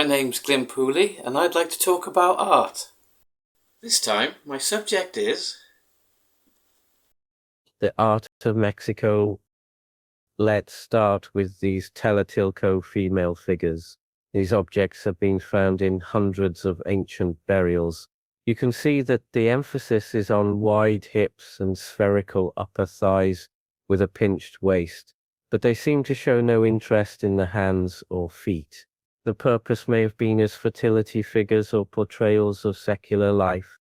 My name's Glyn Pooley, and I'd like to talk about art. This time, my subject is the art of Mexico. Let's start with these Tiatilco female figures. These objects have been found in hundreds of ancient burials. You can see that the emphasis is on wide hips and spherical upper thighs with a pinched waist, but they seem to show no interest in the hands or feet. The purpose may have been as fertility figures or portrayals of secular life.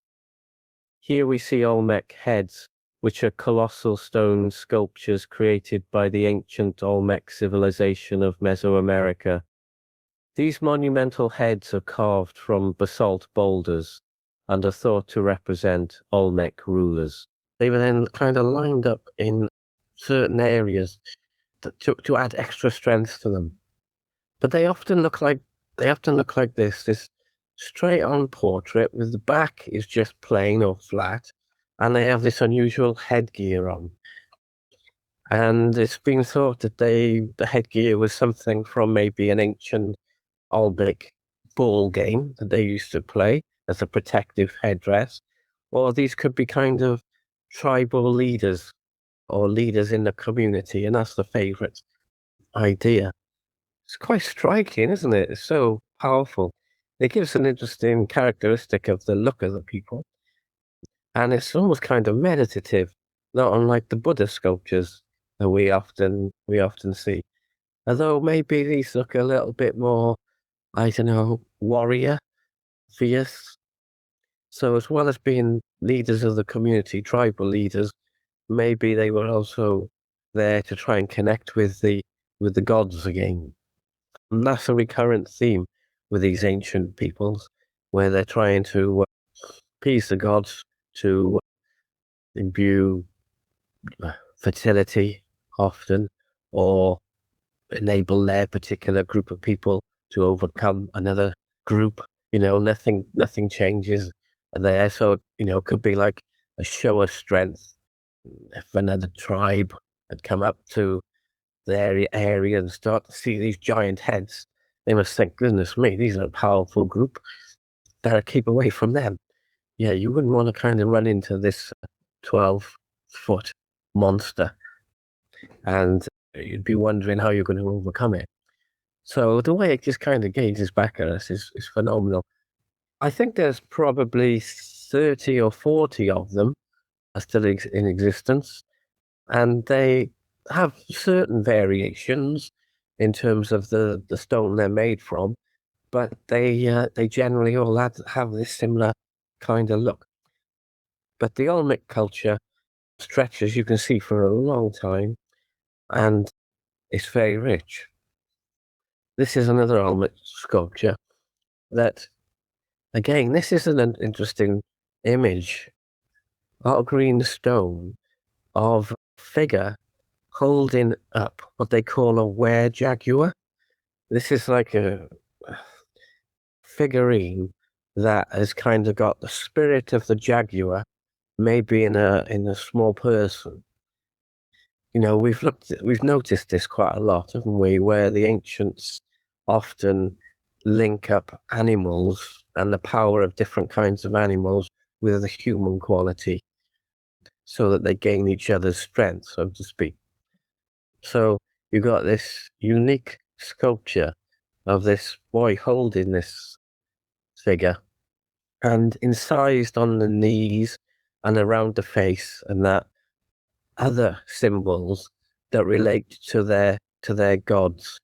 Here we see Olmec heads, which are colossal stone sculptures created by the ancient Olmec civilization of Mesoamerica. These monumental heads are carved from basalt boulders and are thought to represent Olmec rulers. They were then kind of lined up in certain areas to add extra strength to them. But they often look like this straight on portrait with the back is just plain or flat, and they have this unusual headgear on. And it's been thought that the headgear was something from maybe an ancient Olmec ball game that they used to play as a protective headdress, or these could be kind of tribal leaders or leaders in the community, and that's the favorite idea. It's quite striking, isn't it? It's so powerful. It gives an interesting characteristic of the look of the people. And it's almost kind of meditative, not unlike the Buddha sculptures that we often see. Although maybe these look a little bit more, I don't know, warrior, fierce. So as well as being leaders of the community, tribal leaders, maybe they were also there to try and connect with the gods again. And that's a recurrent theme with these ancient peoples, where they're trying to appease the gods, to imbue fertility often, or enable their particular group of people to overcome another group. Nothing changes there. So, it could be like a show of strength. If another tribe had come up to their area and start to see these giant heads, they must think, goodness me, these are a powerful group. Better keep away from them. Yeah, you wouldn't want to kind of run into this 12-foot monster, and you'd be wondering how you're going to overcome it. So the way it just kind of gauges back at us is phenomenal. I think there's probably 30 or 40 of them are still in existence, and they have certain variations in terms of the stone they're made from, but they generally all have this similar kind of look. But the Olmec culture stretches, you can see, for a long time, and it's very rich. This is another Olmec sculpture that, again, this is an interesting image, a green stone of a figure holding up what they call a were-jaguar. This is like a figurine that has kind of got the spirit of the jaguar, maybe in a small person. We've noticed this quite a lot, haven't we? Where the ancients often link up animals and the power of different kinds of animals with the human quality, so that they gain each other's strength, so to speak. So you've got this unique sculpture of this boy holding this figure, and incised on the knees and around the face, and that other symbols that relate to their gods,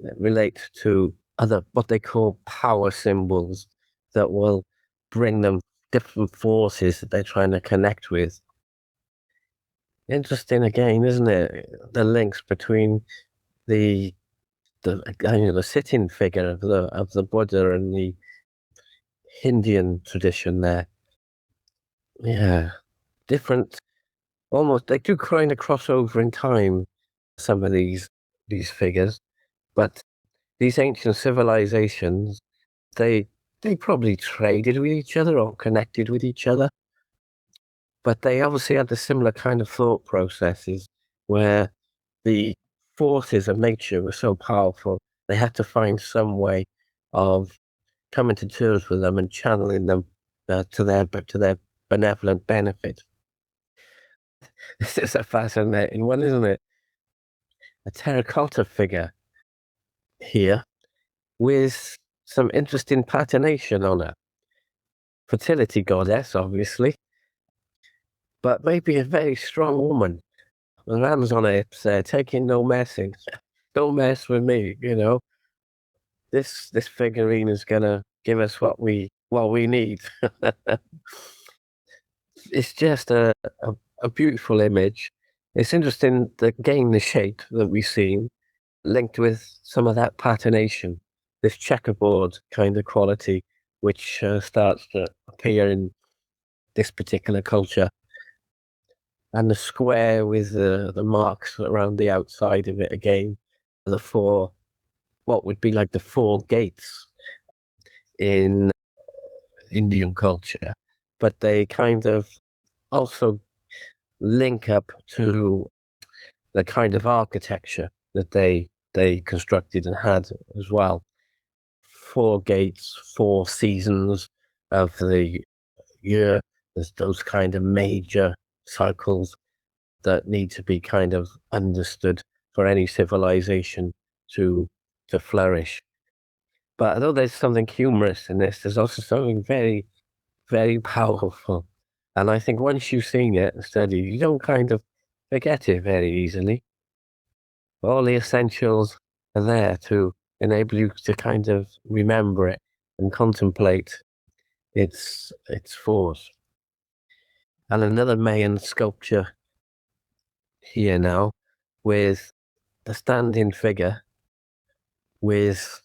that relate to other what they call power symbols that will bring them different forces that they're trying to connect with. Interesting again, isn't it? The links between the sitting figure of the Buddha and the Indian tradition there. Yeah, different. Almost, they do kind of cross over in time, some of these figures, but these ancient civilizations, they probably traded with each other or connected with each other, but they obviously had the similar kind of thought processes where the forces of nature were so powerful, they had to find some way of coming to terms with them and channeling them to their benevolent benefit. This is a fascinating one, isn't it? A terracotta figure here with some interesting patination on her. Fertility goddess, obviously, but maybe a very strong woman. The hands on her hips, taking no messing. Don't mess with me, you know. This figurine is gonna give us what we need. It's just a beautiful image. It's interesting that again the shape that we've seen linked with some of that patination, this checkerboard kind of quality, which starts to appear in this particular culture, and the square with the marks around the outside of it again, the four, what would be like the four gates in Indian culture, but they kind of also link up to the kind of architecture that they constructed and had as well. Four gates, four seasons of the year. There's those kind of major cycles that need to be kind of understood for any civilization to flourish. But although there's something humorous in this, there's also something very, very powerful. And I think once you've seen it and studied, you don't kind of forget it very easily. All the essentials are there to enable you to kind of remember it and contemplate its force. And another Mayan sculpture here now with the standing figure with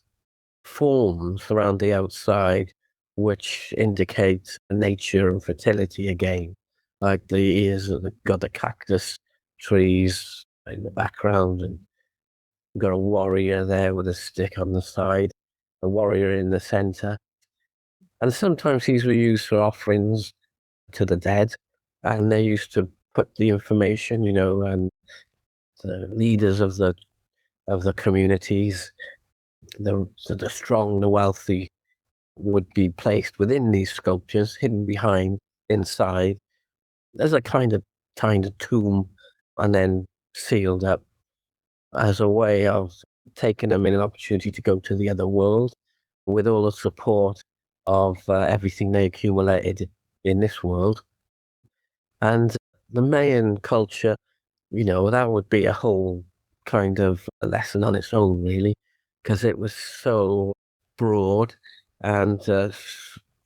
forms around the outside which indicate nature and fertility again, like the ears of the cactus trees in the background, and got a warrior there with a stick on the side, a warrior in the center. And sometimes these were used for offerings to the dead, and they used to put the information, and the leaders of the communities, the strong, the wealthy, would be placed within these sculptures, hidden behind, inside, as a kind of tomb, and then sealed up as a way of taking them in an opportunity to go to the other world with all the support of everything they accumulated in this world. And the Mayan culture, that would be a whole kind of lesson on its own, really, because it was so broad and,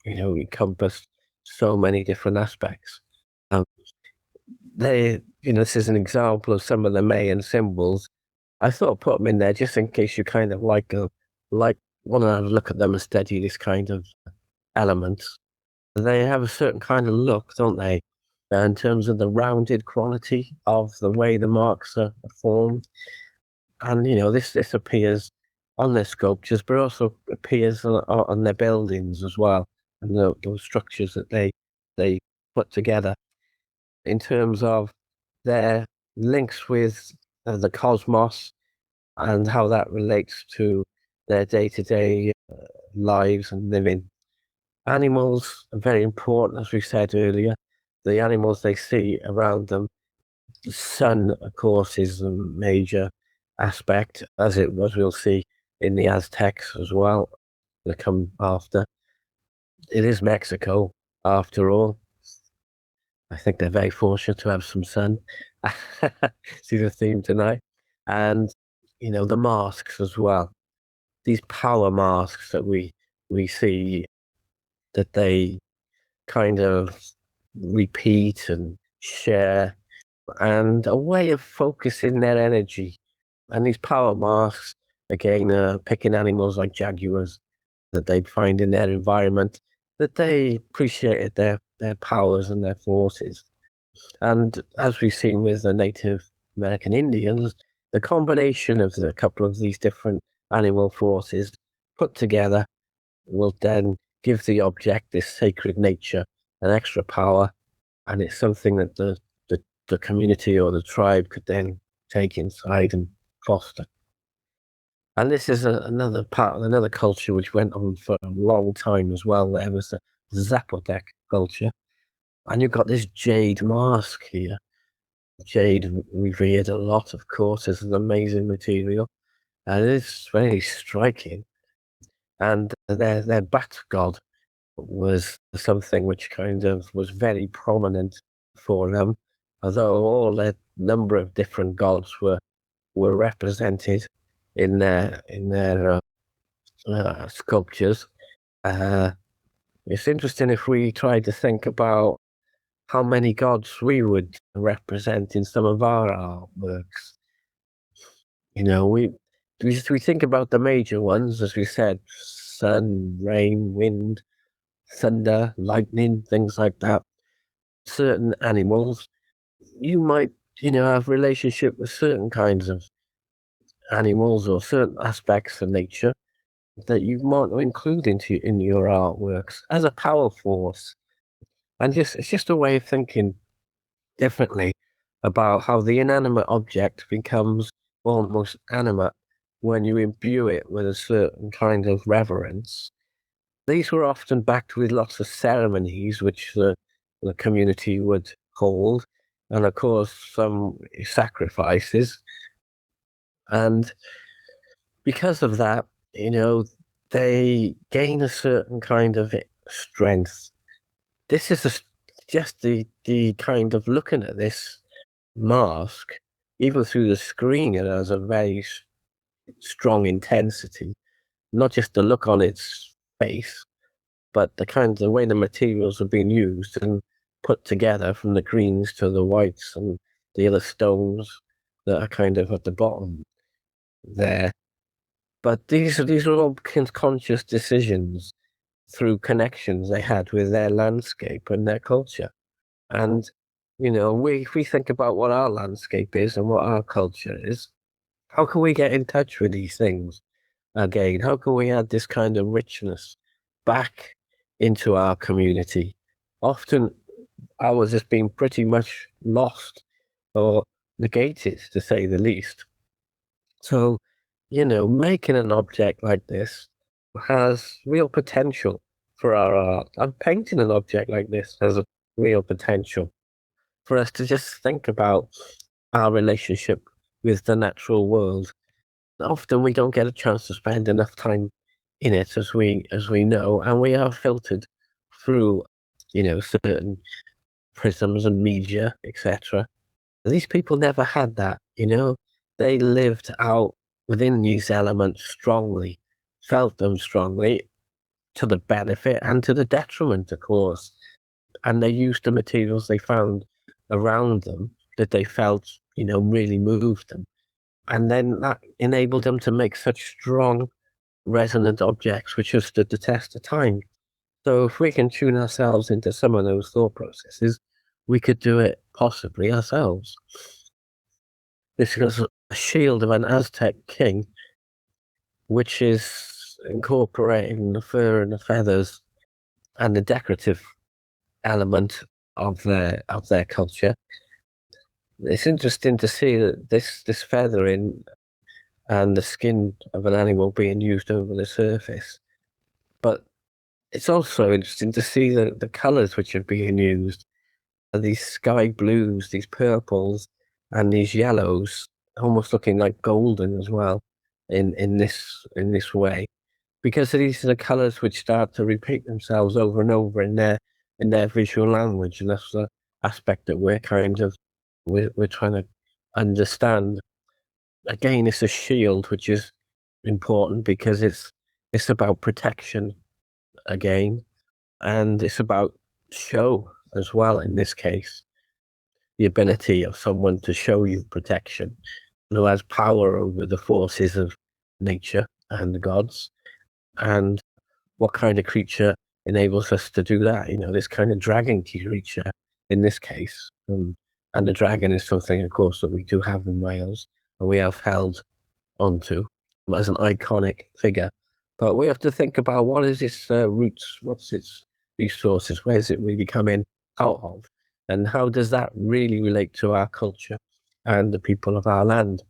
encompassed so many different aspects. Um, this is an example of some of the Mayan symbols. I thought I'd put them in there just in case you kind of want to have a look at them and study this kind of elements. They have a certain kind of look, don't they? In terms of the rounded quality of the way the marks are formed. And, this appears on their sculptures, but also appears on their buildings as well, and those structures that they put together in terms of their links with the cosmos and how that relates to their day-to-day lives and living. Animals are very important, as we said earlier. The animals they see around them. The sun, of course, is a major aspect, as we'll see in the Aztecs as well, that come after. It is Mexico, after all. I think they're very fortunate to have some sun. See the theme tonight. And, the masks as well. These power masks that we see, that they kind of repeat and share, and a way of focusing their energy. And these power masks, again, picking animals like jaguars that they'd find in their environment, that they appreciated their powers and their forces. And as we've seen with the Native American Indians, the combination of a couple of these different animal forces put together will then give the object this sacred nature, an extra power, and it's something that the community or the tribe could then take inside and foster. And this is another part of another culture which went on for a long time as well. There was the Zapotec culture. And you've got this jade mask here. Jade revered a lot, of course, is an amazing material. And it's very striking. And their bat god was something which kind of was very prominent for them, although all their number of different gods were represented in their sculptures. Uh, it's interesting if we tried to think about how many gods we would represent in some of our artworks. You know, we think about the major ones, as we said, sun, rain, wind, thunder, lightning, things like that. Certain animals, you might, have relationship with certain kinds of animals or certain aspects of nature that you might include in your artworks as a power force. And it's just a way of thinking differently about how the inanimate object becomes almost animate when you imbue it with a certain kind of reverence. These were often backed with lots of ceremonies which the community would hold, and of course some sacrifices. And because of that, they gain a certain kind of strength. This is just the kind of looking at this mask, even through the screen, it has a very strong intensity. Not just the look on its face, but the way the materials have been used and put together, from the greens to the whites and the other stones that are kind of at the bottom there. But these are all conscious decisions through connections they had with their landscape and their culture. And, if we think about what our landscape is and what our culture is, how can we get in touch with these things again? How can we add this kind of richness back into our community? Often ours has been pretty much lost or negated, to say the least. So, making an object like this has real potential for our art. And painting an object like this has a real potential for us to just think about our relationship with the natural world. Often we don't get a chance to spend enough time in it, as we know, and we are filtered through, certain prisms and media, etc. These people never had that, They lived out within these elements strongly, felt them strongly, to the benefit and to the detriment, of course. And they used the materials they found around them that they felt, really moved them. And then that enabled them to make such strong, resonant objects which have stood the test of time. So if we can tune ourselves into some of those thought processes, we could do it possibly ourselves. This is a shield of an Aztec king, which is incorporating the fur and the feathers and the decorative element of their culture. It's interesting to see that this feathering and the skin of an animal being used over the surface. But it's also interesting to see the colours which are being used. These sky blues, these purples, and these yellows, almost looking like golden as well in this way. Because these are the colours which start to repeat themselves over and over in their visual language, and that's the aspect that we're trying to understand. Again, it's a shield, which is important because it's about protection again, and it's about show as well. In this case, the ability of someone to show you protection, who has power over the forces of nature and the gods, and what kind of creature enables us to do that? This kind of dragon creature in this case. And the dragon is something, of course, that we do have in Wales, and we have held onto as an iconic figure. But we have to think about what is its roots, what's its resources, where is it really coming out of, and how does that really relate to our culture and the people of our land?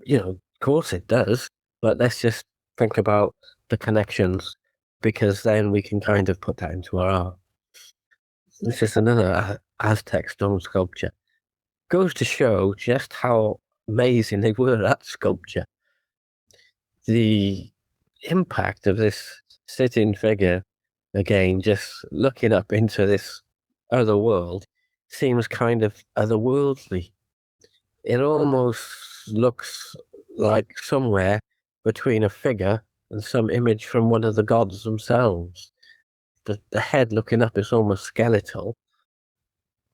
Of course it does. But let's just think about the connections, because then we can kind of put that into our art. This is another Aztec stone sculpture. Goes to show just how amazing they were at sculpture. The impact of this sitting figure, again, just looking up into this other world, seems kind of otherworldly. It almost looks like somewhere between a figure and some image from one of the gods themselves. The head looking up is almost skeletal,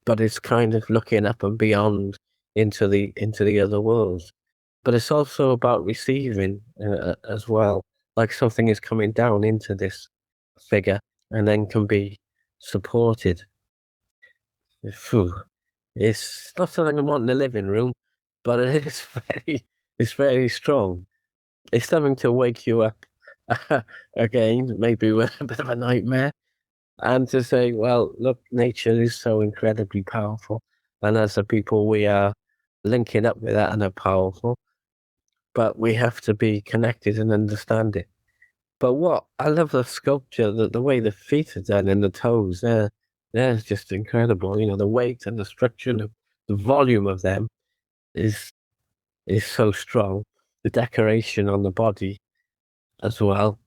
but it's kind of looking up and beyond into the other world. But it's also about receiving as well, like something is coming down into this figure and then can be supported. Phew. It's not something I want in the living room, but it is it's very strong. It's something to wake you up again, maybe with a bit of a nightmare, and to say, well, look, nature is so incredibly powerful, and as a people, we are linking up with that and are powerful, but we have to be connected and understand it. But what I love the sculpture, the way the feet are done and the toes, they're just incredible. You know, the weight and the structure, the volume of them is is so strong. The decoration on the body as well.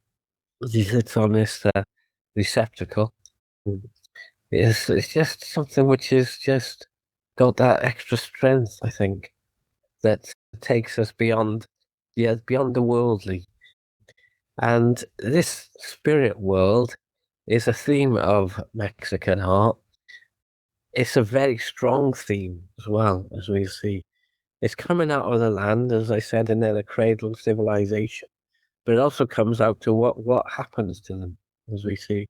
He sits on this receptacle. It's just something which is just got that extra strength, I think, that takes us beyond, yeah, beyond the worldly. And this spirit world is a theme of Mexican art. It's a very strong theme as well, as we see. It's coming out of the land, as I said, in the cradle of civilization, but it also comes out to what happens to them, as we see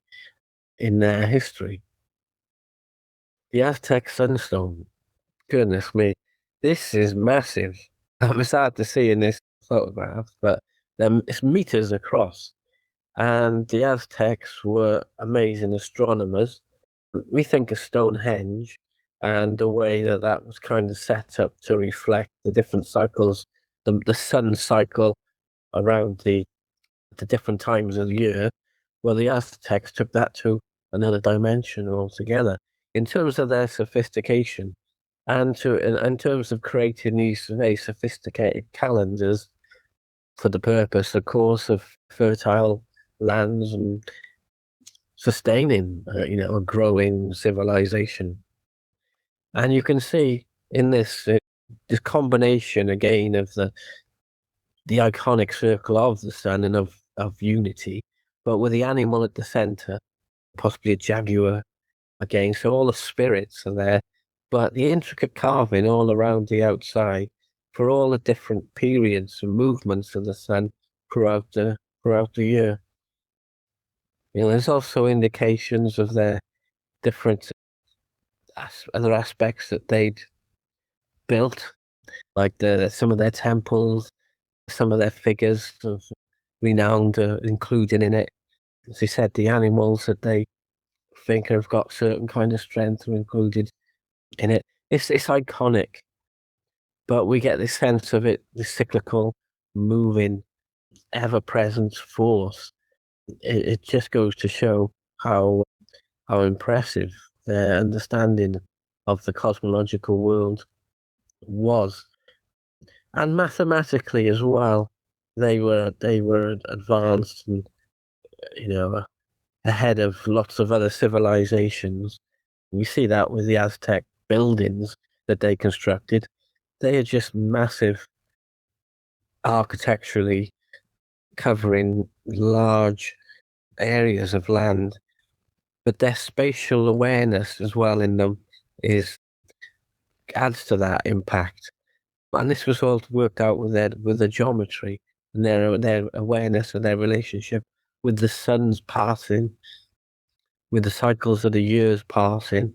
in their history. The Aztec sunstone, goodness me, this is massive. It's hard to see in this photograph, but it's meters across. And the Aztecs were amazing astronomers. We think of Stonehenge and the way that that was kind of set up to reflect the different cycles, the sun cycle around the different times of the year. Well, the Aztecs took that to another dimension altogether in terms of their sophistication and in terms of creating these very sophisticated calendars for the purpose, of course, of fertile lands and sustaining, a growing civilization. And you can see in this combination again of the iconic circle of the sun and of unity, but with the animal at the center, possibly a jaguar again. So all the spirits are there, but the intricate carving all around the outside for all the different periods and movements of the sun throughout the year. You know, there's also indications of their different other aspects that they'd built, like some of their temples, some of their figures of renowned included in it. As you said, the animals that they think have got certain kind of strength are included in it. It's iconic, but we get this sense of it, the cyclical, moving, ever-present force. It just goes to show how impressive their understanding of the cosmological world was, and mathematically as well. They were advanced and you know ahead of lots of other civilizations. We see that with the Aztec buildings that they constructed. They are just massive architecturally, covering large areas of land, but their spatial awareness as well in them is adds to that impact. And this was all worked out with the geometry and their awareness of their relationship with the sun's passing, with the cycles of the years passing,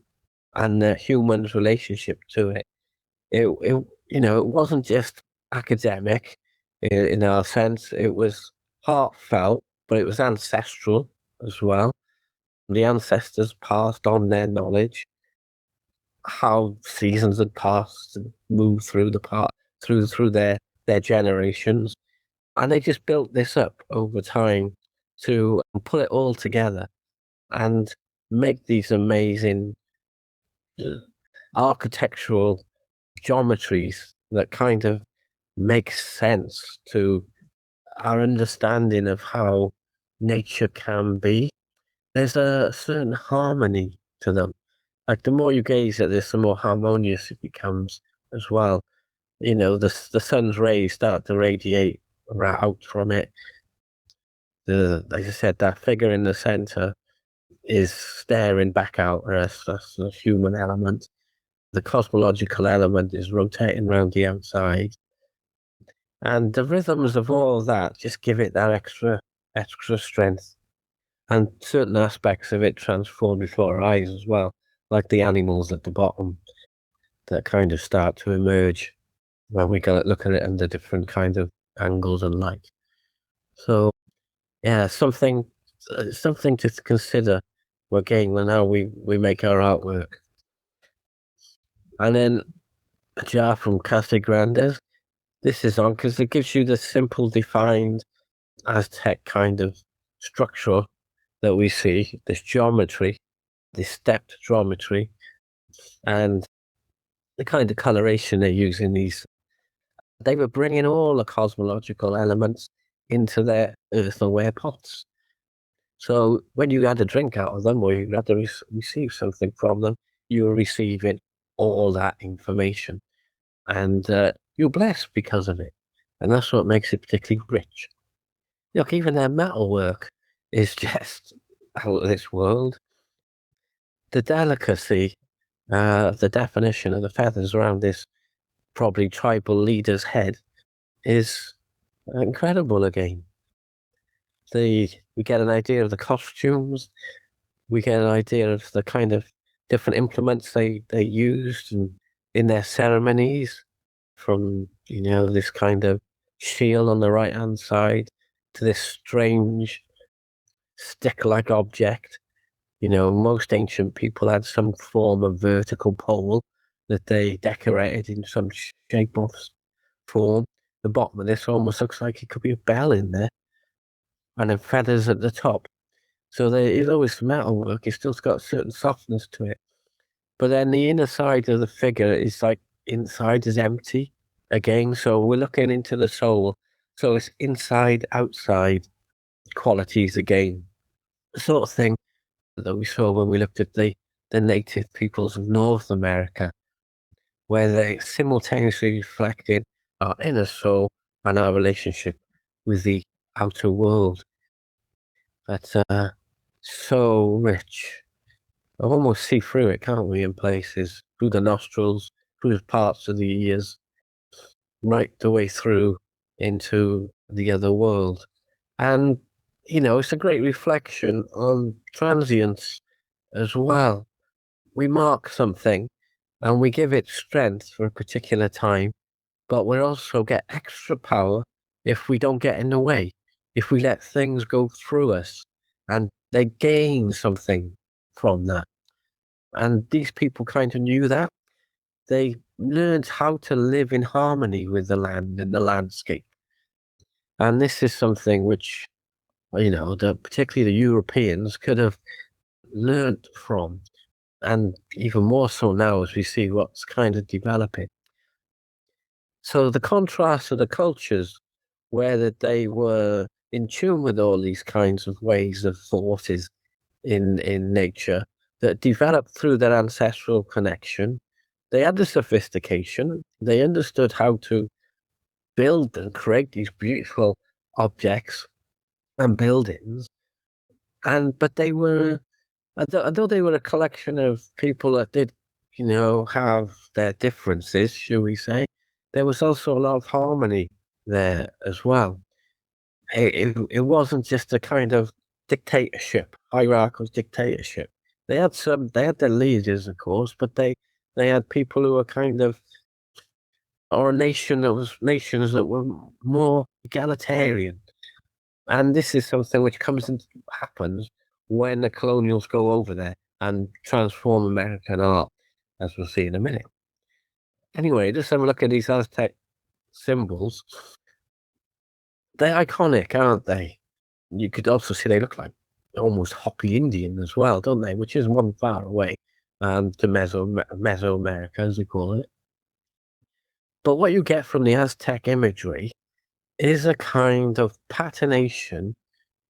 and the human's relationship to it. It wasn't just academic in our sense. It was heartfelt, but it was ancestral as well. The ancestors passed on their knowledge, how seasons had passed and moved through through their generations. And they just built this up over time to put it all together and make these amazing architectural geometries that kind of make sense to our understanding of how nature can be. There's a certain harmony to them. Like the more you gaze at this, the more harmonious it becomes as well. You know, the sun's rays start to radiate out from it. Like I said, that figure in the center is staring back out at us. That's the human element. The cosmological element is rotating around the outside. And the rhythms of all that just give it that extra strength. And certain aspects of it transform before our eyes as well, like the animals at the bottom that kind of start to emerge when we go look at it under different kind of angles and light. So yeah, something to consider again when how we make our artwork. And then a jar from Casa Grandes. This is on because it gives you the simple defined Aztec kind of structure that we see, this geometry, this stepped geometry, and the kind of coloration they use in these. They were bringing all the cosmological elements into their earthenware pots. So when you had a drink out of them or you had to receive something from them, you were receiving all that information. And you're blessed because of it. And that's what makes it particularly rich. Look, even their metalwork is just out of this world. The delicacy, the definition of the feathers around this probably tribal leader's head is incredible again. We get an idea of the costumes, we get an idea of the kind of different implements they used in their ceremonies, from this kind of shield on the right hand side to this strange stick-like object. Most ancient people had some form of vertical pole that they decorated in some shape or form. The bottom of this almost looks like it could be a bell in there, and then feathers at the top. So although it's metalwork, it's still got a certain softness to it. But then the inner side of the figure is like inside is empty again. So we're looking into the soul. So it's inside, outside qualities again. The sort of thing that we saw when we looked at the native peoples of North America, where they simultaneously reflected our inner soul and our relationship with the outer world. That's so rich. I almost see through it, can't we, in places? Through the nostrils, through parts of the ears, right the way through into the other world. And, it's a great reflection on transience as well. We mark something and we give it strength for a particular time, but we also get extra power if we don't get in the way, if we let things go through us and they gain something from that. And these people kind of knew that. They learned how to live in harmony with the land and the landscape. And this is something which, particularly the Europeans could have learned from. And even more so now as we see what's kind of developing. So the contrast of the cultures, where they were in tune with all these kinds of ways of thought is in nature that developed through their ancestral connection. They had the sophistication. They understood how to build and create these beautiful objects and buildings. But they were, although they were a collection of people that did, have their differences, shall we say, there was also a lot of harmony there as well. It wasn't just a kind of dictatorship, hierarchical dictatorship. They had their leaders, of course, but they had people who were kind of, or nations that were more egalitarian. And this is something which happens when the colonials go over there and transform American art, as we'll see in a minute. Anyway, just have a look at these Aztec symbols. they're iconic, aren't they? You could also see they look like almost Hopi Indian as well, don't they? Which is one far away, to Mesoamerica, as we call it. But what you get from the Aztec imagery is a kind of patination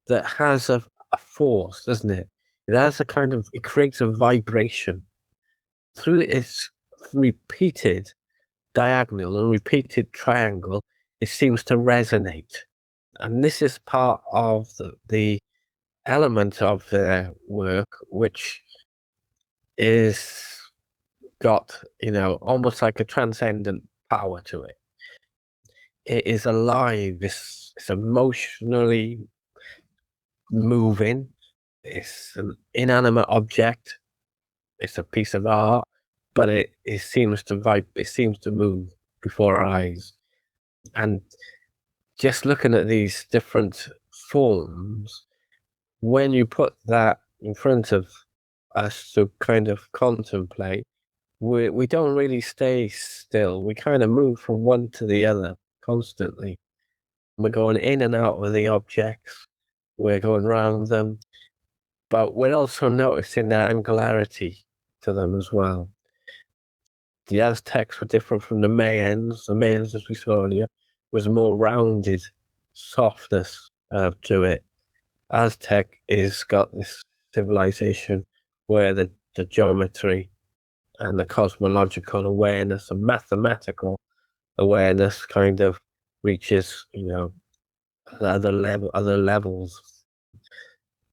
that has a force, doesn't it? It has a kind of, it creates a vibration through its repeated diagonal and repeated triangle. It seems to resonate. And this is part of the element of their work, which is got, almost like a transcendent power to it. It is alive, it's emotionally moving, it's an inanimate object, it's a piece of art, but it seems to vibe, it seems to move before our eyes. And just looking at these different forms, when you put that in front of us to kind of contemplate, we don't really stay still. We kind of move from one to the other constantly. We're going in and out of the objects. We're going around them, but we're also noticing that angularity to them as well. The Aztecs were different from the Mayans. The Mayans, as we saw earlier, was more rounded softness to it. Aztec is got this civilization where the geometry and the cosmological awareness and mathematical awareness kind of reaches, other levels.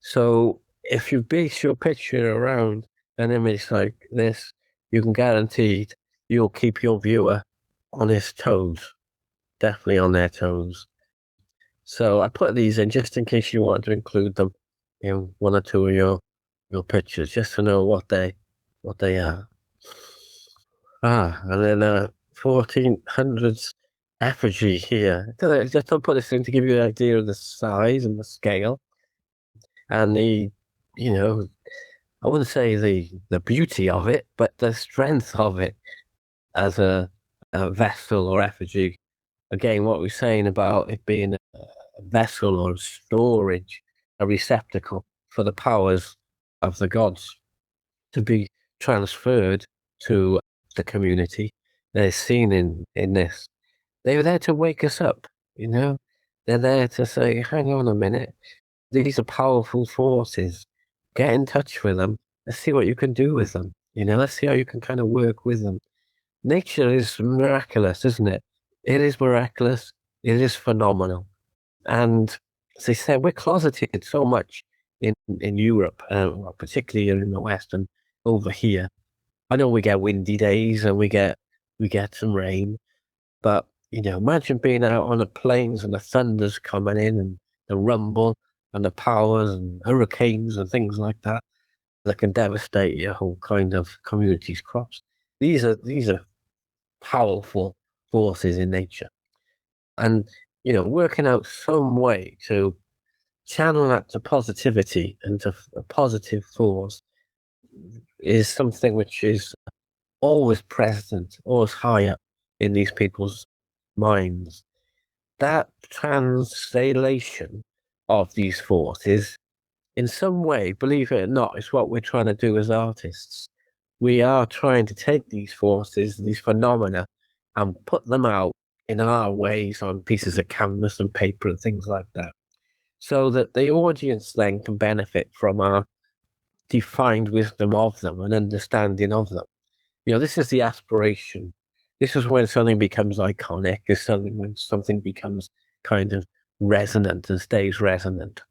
So if you base your picture around an image like this, you can guarantee you'll keep your viewer on his toes, definitely on their toes. So I put these in just in case you want to include them in one or two of your pictures, just to know what they are. And then 1400s effigy here. Just don't put this in to give you an idea of the size and the scale and the, I wouldn't say the beauty of it, but the strength of it as a vessel or effigy. Again, what we're saying about it being a vessel or storage, a receptacle for the powers of the gods to be transferred to the community. They're seen in this. They're there to wake us up, They're there to say, hang on a minute, these are powerful forces. Get in touch with them. Let's see what you can do with them. Let's see how you can kind of work with them. Nature is miraculous, isn't it? It is miraculous. It is phenomenal. And as I said, we're closeted so much in Europe, well, particularly in the West and over here. I know we get windy days and we get some rain, but imagine being out on the plains and the thunder's coming in and the rumble and the powers and hurricanes and things like that can devastate your whole kind of community's crops. These are powerful forces in nature, and working out some way to channel that to positivity and to a positive force is something which is always present, always high up in these people's minds. That translation of these forces, in some way, believe it or not, is what we're trying to do as artists. We are trying to take these forces, these phenomena, and put them out in our ways on pieces of canvas and paper and things like that, so that the audience then can benefit from our defined wisdom of them and understanding of them. This is the aspiration. This is when something becomes iconic. It's when something becomes kind of resonant and stays resonant.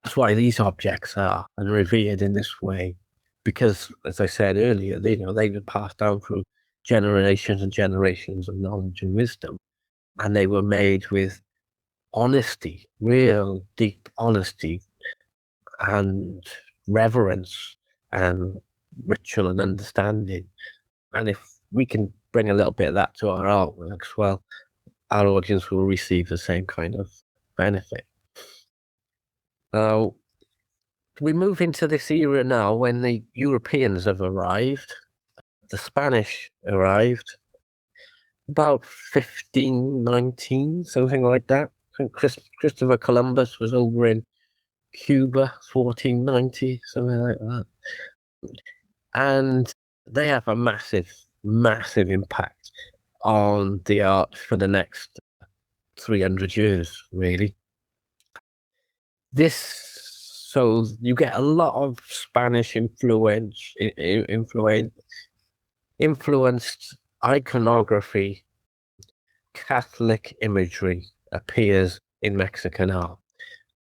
That's why these objects are and revered in this way, because, as I said earlier, they've been passed down through generations and generations of knowledge and wisdom, and they were made with honesty, real deep honesty, and reverence, and ritual and understanding. And if we can bring a little bit of that to our artworks, well, our audience will receive the same kind of benefit. Now, we move into this era now when the Europeans have arrived. The Spanish arrived about 1519, something like that. think Christopher Columbus was over in Cuba, 1490, something like that. And they have a massive, massive impact on the art for the next 300 years, really. So you get a lot of Spanish influenced iconography, Catholic imagery appears in Mexican art.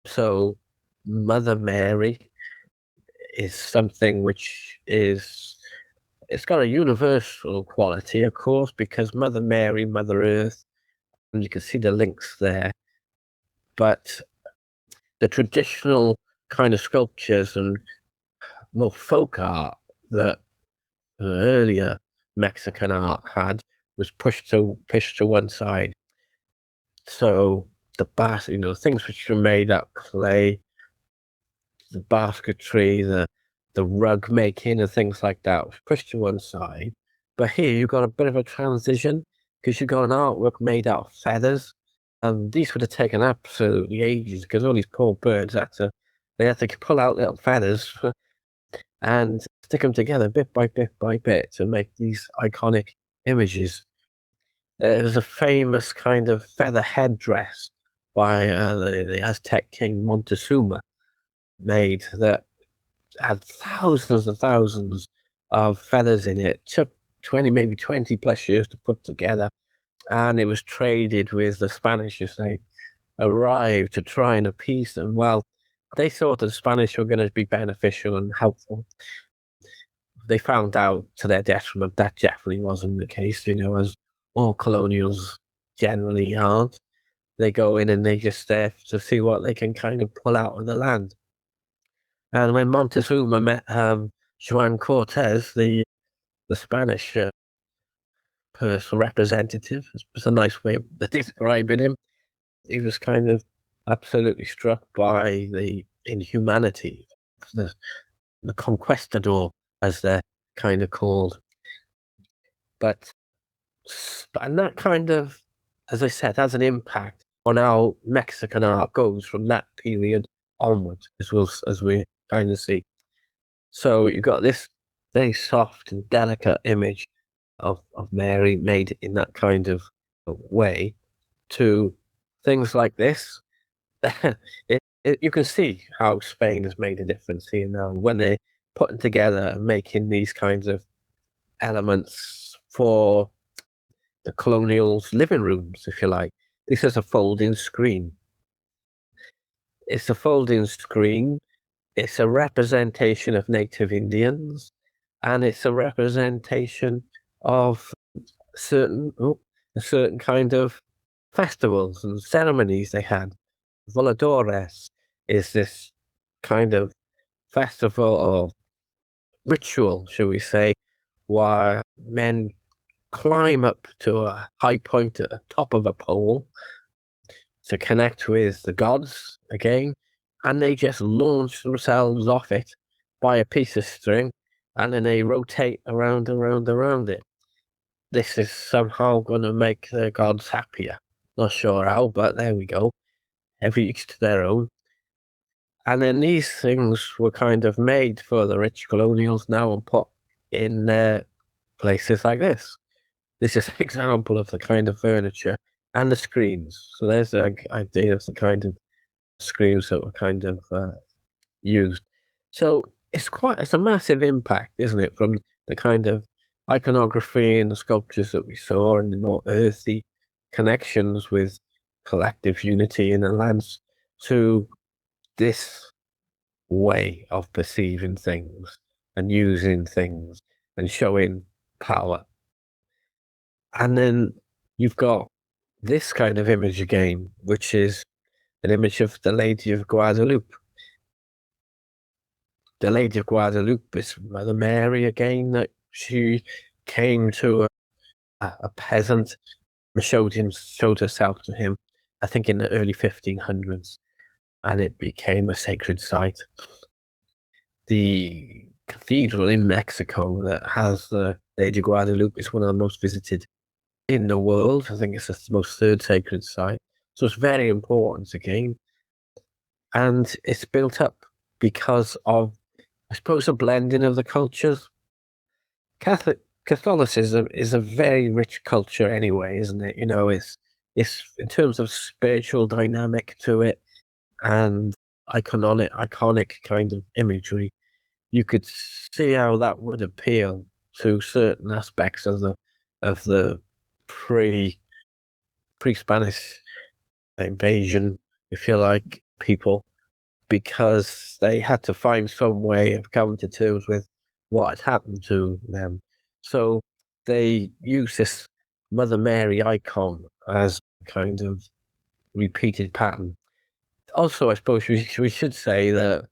So Mother Mary is something which it's got a universal quality, of course, because Mother Mary, Mother Earth, and you can see the links there. But the traditional kind of sculptures and more folk art that earlier Mexican art had was pushed to one side. So things which were made out of clay, the basketry, the rug making and things like that was pushed to one side. But here you've got a bit of a transition because you've got an artwork made out of feathers. And these would have taken absolutely ages because all these poor birds had to pull out little feathers and stick them together bit by bit by bit to make these iconic images. There's a famous kind of feather headdress by the Aztec king Montezuma made that had thousands and thousands of feathers in it. Took 20 plus years to put together, and it was traded with the Spanish as they arrived to try and appease them. Well, they thought the Spanish were going to be beneficial and helpful. They found out to their detriment that definitely wasn't the case, as all colonials generally aren't. They go in and they just there to see what they can kind of pull out of the land. And when Montezuma met Juan Cortez, the Spanish personal representative, it's a nice way of describing him, he was kind of absolutely struck by the inhumanity, the conquistador, as they're kind of called. And that kind of, as I said, has an impact on how Mexican art goes from that period onwards, as we kind of see. So you've got this very soft and delicate image of Mary made in that kind of way to things like this. You can see how Spain has made a difference here now when they're putting together and making these kinds of elements for the colonials' living rooms, if you like. This is a folding screen. It's a folding screen. It's a representation of native Indians, and it's a representation of a certain kind of festivals and ceremonies they had. Voladores is this kind of festival or ritual, shall we say, where men climb up to a high point at the top of a pole to connect with the gods again, and they just launch themselves off it by a piece of string, and then they rotate around it. This is somehow going to make the gods happier. Not sure how, but there we go. Every each to their own. And then these things were kind of made for the rich colonials now and put in places like this. This is an example of the kind of furniture and the screens. So there's the idea of the kind of screens that were kind of used. So it's a massive impact, isn't it, from the kind of iconography and the sculptures that we saw and the more earthy connections with collective unity in the lands to this way of perceiving things and using things and showing power. And then you've got this kind of image again, which is an image of the Lady of Guadalupe. The Lady of Guadalupe is Mother Mary again, that she came to a peasant and showed herself to him, I think in the early 1500s, and it became a sacred site. The cathedral in Mexico that has the Lady of Guadalupe is one of the most visited in the world. I think it's the most third sacred site. So it's very important again. And it's built up because of, I suppose, a blending of the cultures. Catholicism is a very rich culture anyway, isn't it? It's in terms of spiritual dynamic to it and iconic kind of imagery. You could see how that would appeal to certain aspects of the pre pre Spanish invasion, if you like, people, because they had to find some way of coming to terms with what had happened to them. So they use this Mother Mary icon as kind of repeated pattern. Also, I suppose we should say that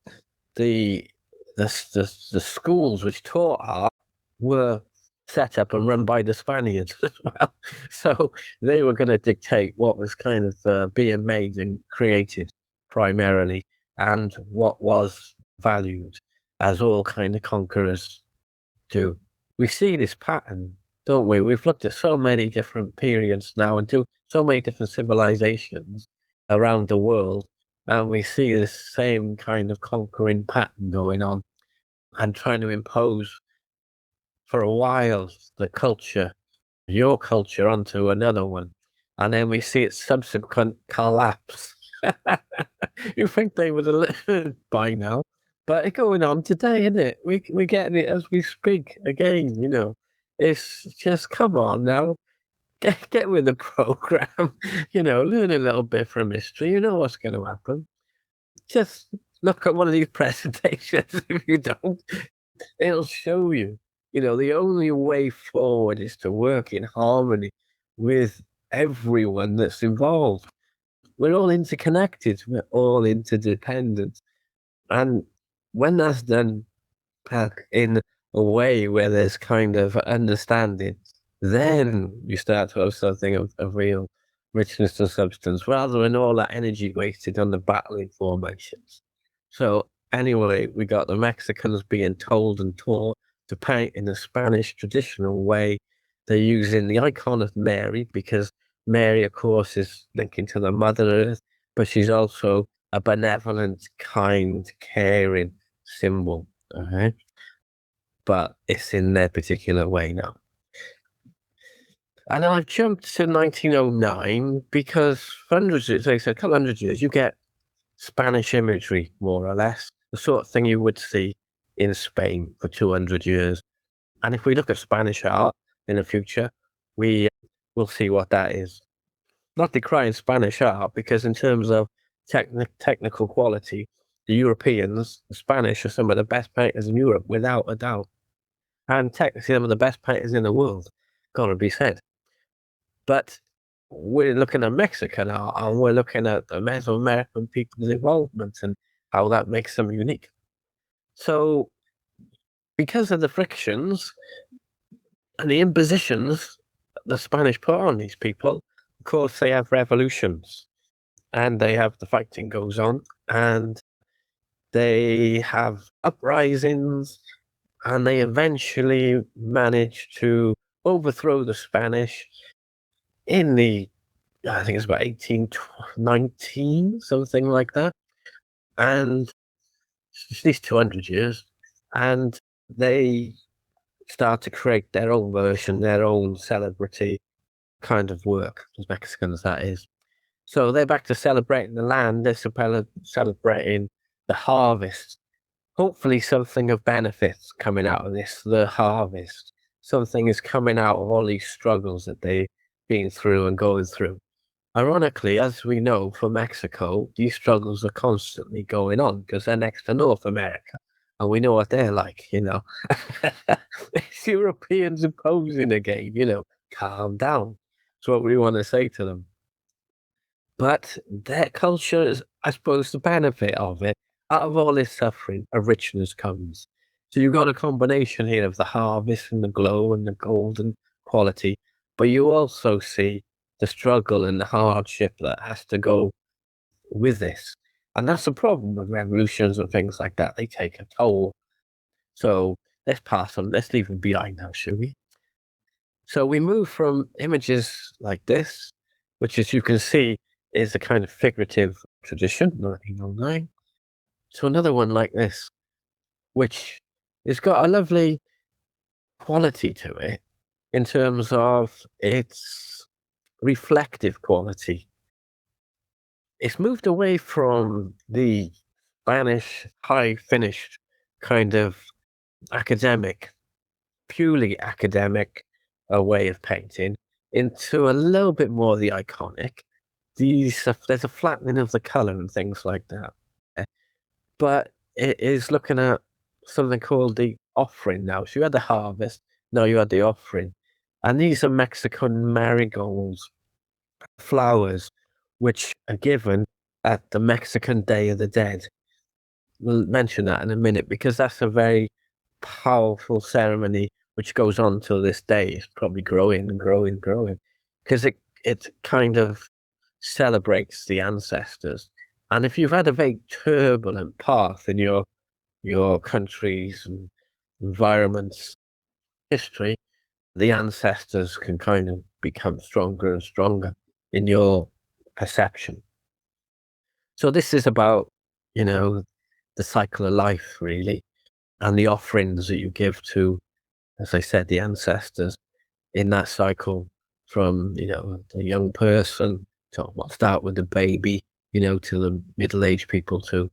the the schools which taught art were set up and run by the Spaniards as well. So they were going to dictate what was kind of being made and created primarily, and what was valued, as all kind of conquerors do. We see this pattern, don't we? We've looked at so many different periods now and do so many different civilizations around the world, and we see this same kind of conquering pattern going on and trying to impose for a while the culture, your culture, onto another one. And then we see its subsequent collapse. You think they would have learned by now, but it's going on today, isn't it? We're getting it as we speak again. It's just, come on now, get with the program, learn a little bit from history. You know what's going to happen. Just look at one of these presentations. If you don't, it'll show you. The only way forward is to work in harmony with everyone that's involved. We're all interconnected. We're all interdependent. And when that's done in a way where there's kind of understanding, then you start to have something of real richness and substance, rather than all that energy wasted on the battling formations. So anyway, we got the Mexicans being told and taught to paint in the Spanish traditional way. They're using the icon of Mary because Mary, of course, is linking to the Mother Earth, but she's also a benevolent, kind, caring symbol. Okay. But it's in their particular way now. And I've jumped to 1909 because for hundreds, like I said, a couple hundred years, you get Spanish imagery, more or less, the sort of thing you would see in Spain for 200 years. And if we look at Spanish art in the future, we will see what that is. Not decrying Spanish art, because in terms of technical quality, the Europeans, the Spanish, are some of the best painters in Europe, without a doubt. And technically some of the best painters in the world, gotta be said. But we're looking at Mexican art, and we're looking at the Mesoamerican people's involvement and how that makes them unique. So, because of the frictions and the impositions the Spanish put on these people, of course, they have revolutions, and they have the fighting goes on, and they have uprisings, and they eventually manage to overthrow the Spanish in I think it's about 1819, something like that. And it's at least 200 years. And they start to create their own version, their own celebrity kind of work, as Mexicans, that is. So they're back to celebrating the land, they're celebrating the harvest. Hopefully, something of benefits coming out of this, the harvest. Something is coming out of all these struggles that they've been through and going through. Ironically, as we know for Mexico, these struggles are constantly going on because they're next to North America. And we know what they're like. It's Europeans imposing again, calm down. That's what we want to say to them. But their culture is, I suppose, the benefit of it. Out of all this suffering, a richness comes. So you've got a combination here of the harvest and the glow and the golden quality, but you also see the struggle and the hardship that has to go with this. And that's the problem with revolutions and things like that. They take a toll. So let's leave them behind now, shall we? So we move from images like this, which, as you can see, is a kind of figurative tradition, 1909, to another one like this, which has got a lovely quality to it in terms of its reflective quality. It's moved away from the Spanish high finished kind of academic, purely academic way of painting into a little bit more the iconic. There's a flattening of the color and things like that. But it is looking at something called the offering now. So you had the harvest, now you had the offering. And these are Mexican marigolds, flowers, which are given at the Mexican Day of the Dead. We'll mention that in a minute because that's a very powerful ceremony which goes on till this day. It's probably growing and growing and growing because it kind of celebrates the ancestors. And if you've had a very turbulent path in your country's and environment's history, the ancestors can kind of become stronger and stronger in your perception. So this is about, you know, the cycle of life really, and the offerings that you give to, as I said, the ancestors in that cycle from, the young person to well, start with the baby, to the middle-aged people to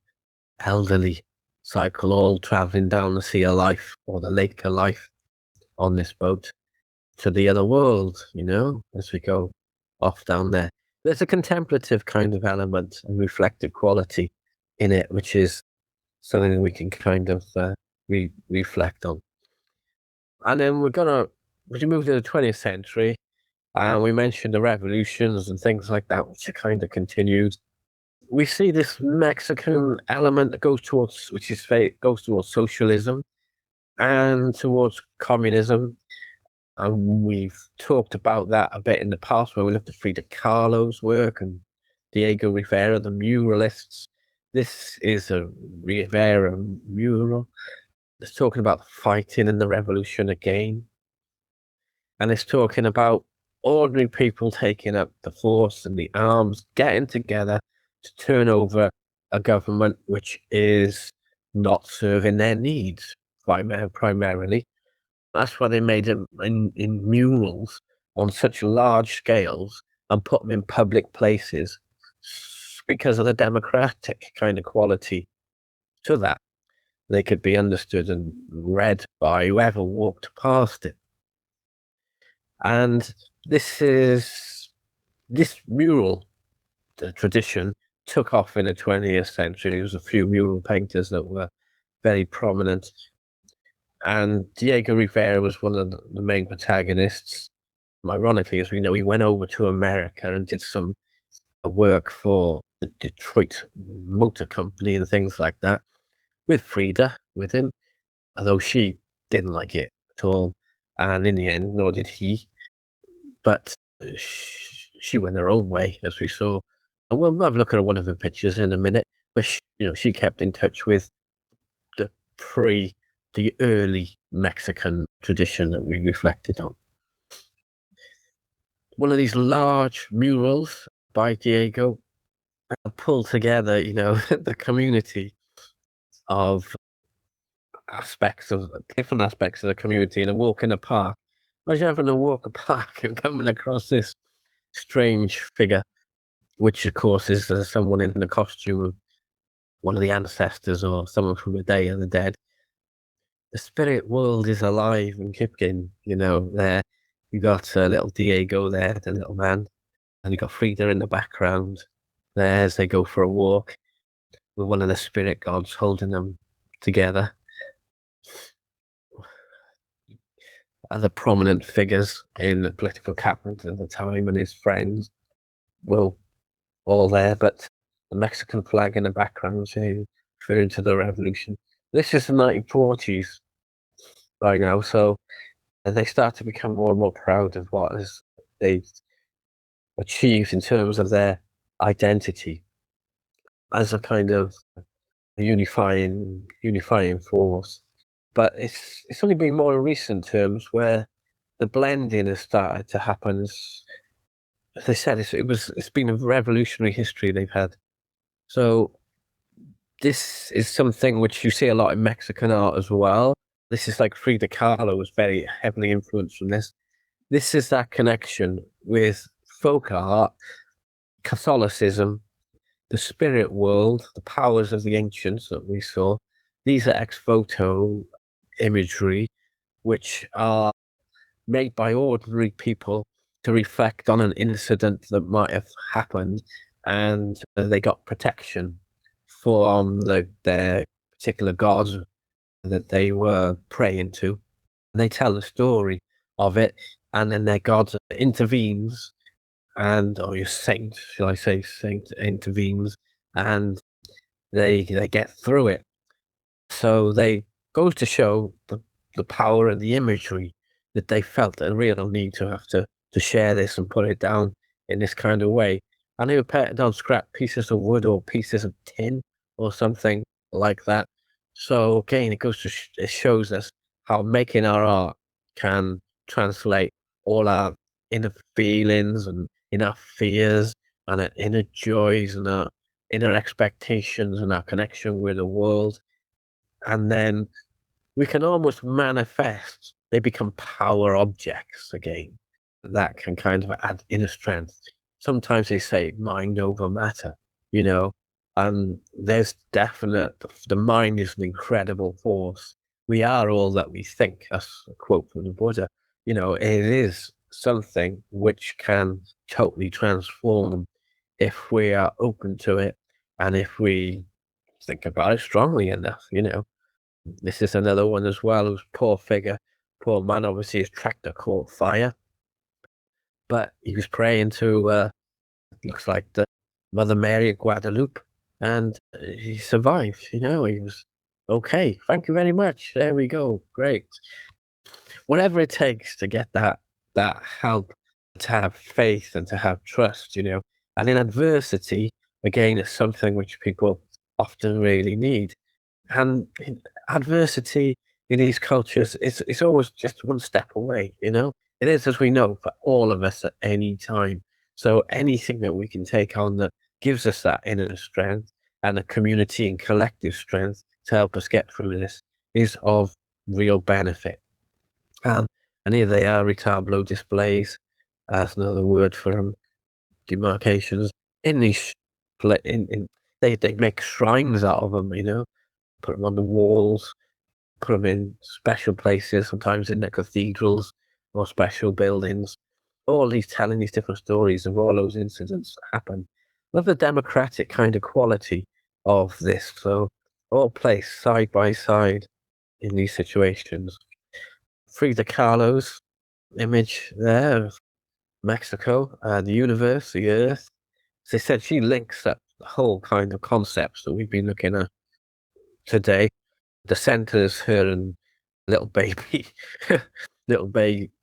elderly cycle, all traveling down the sea of life or the lake of life on this boat to the other world, as we go off down there. There's a contemplative kind of element and reflective quality in it, which is something that we can kind of reflect on. And then we move to the 20th century, and we mentioned the revolutions and things like that, which are kind of continued. We see this Mexican element that goes towards, goes towards socialism and towards communism. And we've talked about that a bit in the past when we looked at Frida Kahlo's work and Diego Rivera, the muralists. This is a Rivera mural. It's talking about the fighting and the revolution again. And it's talking about ordinary people taking up the force and the arms, getting together to turn over a government which is not serving their needs primarily. That's why they made them in murals on such large scales and put them in public places because of the democratic kind of quality to that. They could be understood and read by whoever walked past it. And this mural, the tradition, took off in the 20th century. There was a few mural painters that were very prominent. And Diego Rivera was one of the main protagonists. Ironically, as we know, he went over to America and did some work for the Detroit Motor Company and things like that, with Frida with him, although she didn't like it at all. And in the end, nor did he. But she went her own way, as we saw. And we'll have a look at one of the pictures in a minute. But she kept in touch with the early Mexican tradition that we reflected on. One of these large murals by Diego pulled together, the community of different aspects of the community in a walk in a park. Imagine having a walk a park and coming across this strange figure, which of course is someone in the costume of one of the ancestors or someone from the Day of the Dead. The spirit world is alive and kicking, there. You got little Diego there, the little man, and you got Frida in the background there as they go for a walk with one of the spirit gods holding them together. Other prominent figures in the political cabinet at the time and his friends were all there, but the Mexican flag in the background referring to the revolution. This is the 1940s right now, so they start to become more and more proud of what they've achieved in terms of their identity as a kind of unifying force. But it's only been more in recent terms where the blending has started to happen. as I said, it's been a revolutionary history they've had. So this is something which you see a lot in Mexican art as well. This is like Frida Kahlo was very heavily influenced from this. This is that connection with folk art, Catholicism, the spirit world, the powers of the ancients that we saw. These are ex voto imagery, which are made by ordinary people to reflect on an incident that might have happened, and they got protection from their particular gods that they were praying to. And they tell the story of it, and then their god intervenes, or your saint, shall I say, saint intervenes, and they get through it. So they goes to show the power and the imagery that they felt a real need to have to share this and put it down in this kind of way. And they would put it on scrap pieces of wood or pieces of tin or something like that. So again, it shows us how making our art can translate all our inner feelings and inner fears and our inner joys and our inner expectations and our connection with the world. And then we can almost manifest, they become power objects again. That can kind of add inner strength. Sometimes they say mind over matter, you know, and there's the mind is an incredible force. We are all that we think. That's a quote from the Buddha. You know, it is something which can totally transform if we are open to it and if we think about it strongly enough, you know. This is another one as well. Who's poor figure, poor man. Obviously, his tractor caught fire, but he was praying to looks like the Mother Mary of Guadalupe, and he survived. You know, he was okay. Thank you very much. There we go. Great. Whatever it takes to get that help, to have faith and to have trust. You know, and in adversity, again, it's something which people often really need. And adversity in these cultures, it's always just one step away, you know? It is, as we know, for all of us at any time. So anything that we can take on that gives us that inner strength and a community and collective strength to help us get through this is of real benefit. And here they are, retablo displays. That's another word for them, demarcations. In these, they make shrines out of them, you know? Put them on the walls, put them in special places, sometimes in the cathedrals or special buildings. All these telling these different stories of all those incidents that happened. Love the democratic kind of quality of this. So all placed side by side in these situations. Frida Kahlo's image there of Mexico, the universe, the earth. As I said, she links up the whole kind of concepts that we've been looking at today. The center is her and little baby,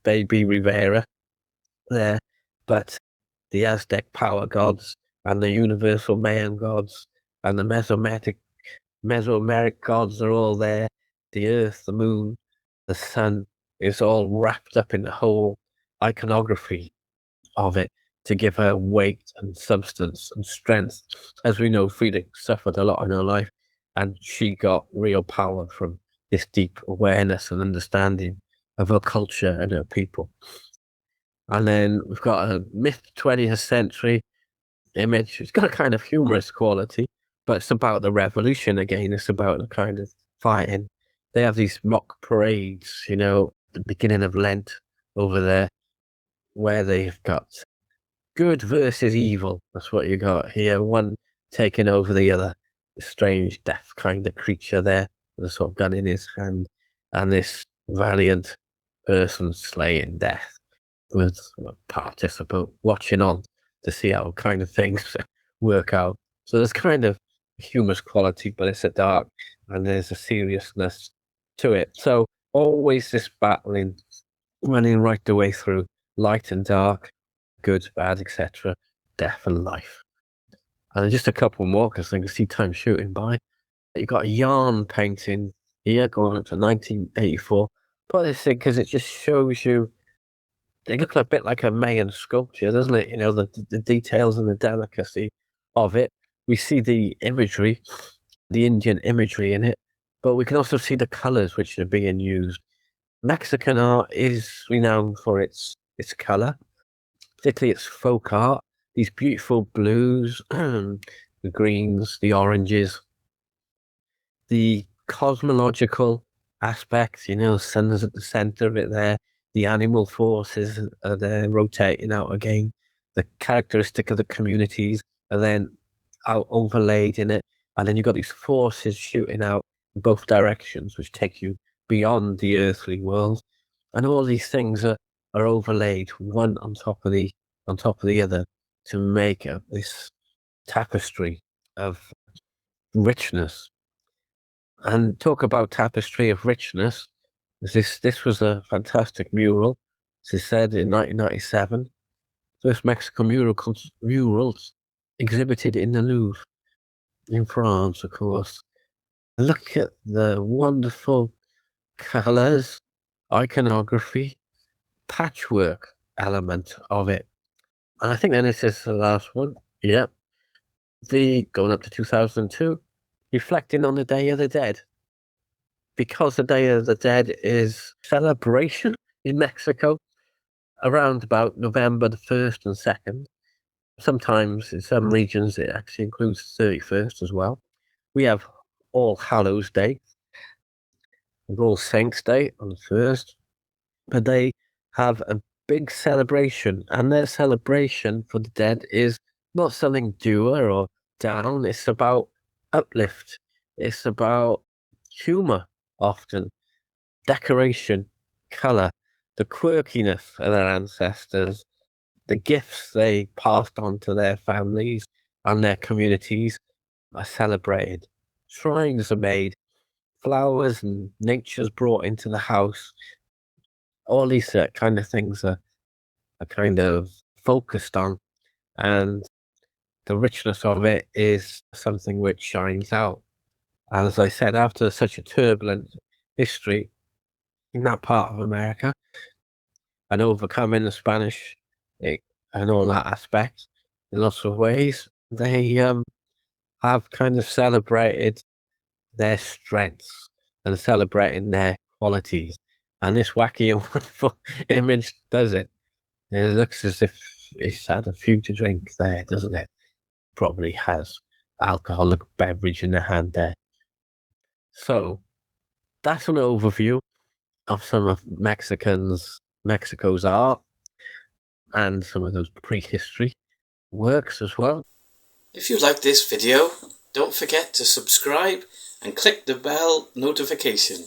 baby Rivera there, but the Aztec power gods and the universal Mayan gods and the Mesoameric gods are all there. The earth, the moon, the sun is all wrapped up in the whole iconography of it to give her weight and substance and strength. As we know, Frida suffered a lot in her life, and she got real power from this deep awareness and understanding of her culture and her people. And then we've got a mid 20th century image. It's got a kind of humorous quality, but it's about the revolution again. It's about the kind of fighting. They have these mock parades, you know, the beginning of Lent over there, where they've got good versus evil. That's what you got here. One taking over the other. The strange, death kind of creature there with a sort of gun in his hand, and this valiant person slaying death with a participant watching on to see how kind of things work out. So there's kind of humorous quality, but it's a dark and there's a seriousness to it. So always this battling, running right the way through light and dark, good, bad, etc., death and life. And just a couple more because I can see time shooting by. You got a yarn painting here going up to 1984. Put this in because it just shows you They look a bit like a Mayan sculpture, doesn't it? You know, the details and the delicacy of it. We see the imagery, the Indian imagery in it, but we can also see the colors which are being used. Mexican art is renowned for its color, particularly its folk art. These beautiful blues, the greens, the oranges, the cosmological aspects, you know, sun's at the center of it there, the animal forces are there rotating out again, the characteristic of the communities are then out overlaid in it, and then you've got these forces shooting out in both directions, which take you beyond the earthly world, and all these things are overlaid one on top of the other to make this tapestry of richness. And talk about tapestry of richness. This was a fantastic mural. As I said, in 1997, first Mexican murals exhibited in the Louvre in France, of course. Look at the wonderful colours, iconography, patchwork element of it. And I think then this is the last one. Yep. The going up to 2002, reflecting on the Day of the Dead. Because the Day of the Dead is celebration in Mexico around about November the 1st and 2nd. Sometimes in some regions it actually includes the 31st as well. We have All Hallows Day and All Saints Day on the 1st, but they have a big celebration, and their celebration for the dead is not something dour or down, it's about uplift, it's about humour often. Decoration, colour, the quirkiness of their ancestors, the gifts they passed on to their families and their communities are celebrated. Shrines are made, flowers and nature's brought into the house. All these kind of things are kind of focused on, and the richness of it is something which shines out. And as I said, after such a turbulent history in that part of America, and overcoming the Spanish and all that aspect in lots of ways. They have kind of celebrated their strengths and celebrating their qualities. And this wacky and wonderful image does it. It looks as if it's had a few to drink there, doesn't it? Probably has alcoholic beverage in the hand there. So that's an overview of some of Mexico's art and some of those prehistory works as well. If you like this video, don't forget to subscribe and click the bell notification.